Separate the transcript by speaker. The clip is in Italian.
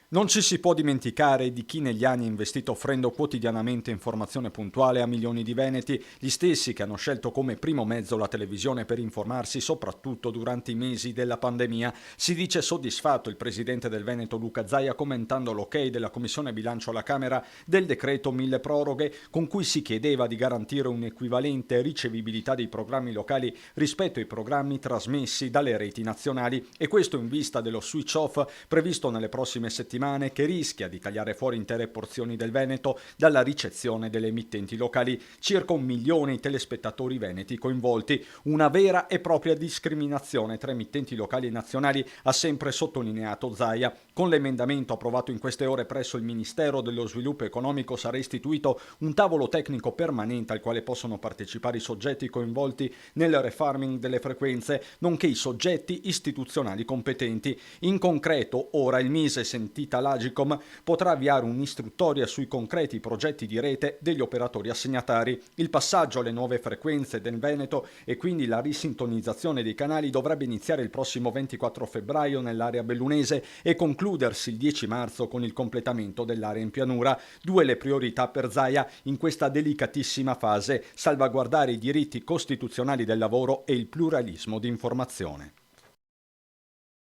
Speaker 1: Non ci si può dimenticare di chi negli anni ha investito offrendo quotidianamente informazione puntuale a milioni di veneti, gli stessi che hanno scelto come primo mezzo la televisione per informarsi soprattutto durante i mesi della pandemia. Si dice soddisfatto il presidente del Veneto Luca Zaia commentando l'ok della Commissione Bilancio alla Camera del decreto mille proroghe con cui si chiedeva di garantire un'equivalente ricevibilità dei programmi locali rispetto ai programmi trasmessi dalle reti nazionali, e questo in vista dello switch off previsto nelle prossime settimane, che rischia di tagliare fuori intere porzioni del Veneto dalla ricezione delle emittenti locali. Circa 1 milione di telespettatori veneti coinvolti, una vera e propria discriminazione tra emittenti locali e nazionali, ha sempre sottolineato Zaia. Con l'emendamento approvato in queste ore presso il Ministero dello Sviluppo Economico sarà istituito un tavolo tecnico permanente al quale possono partecipare i soggetti coinvolti nel refarming delle frequenze, nonché i soggetti istituzionali competenti. In concreto, ora il Mise, sentita l'Agicom, potrà avviare un'istruttoria sui concreti progetti di rete degli operatori assegnatari. Il passaggio alle nuove frequenze del Veneto e quindi la risintonizzazione dei canali dovrebbe iniziare il prossimo 24 febbraio nell'area bellunese e concludersi il 10 marzo con il completamento dell'area in pianura. Due le priorità per Zaia in questa delicatissima fase: salvaguardare i diritti costituzionali del lavoro e il pluralismo di informazione.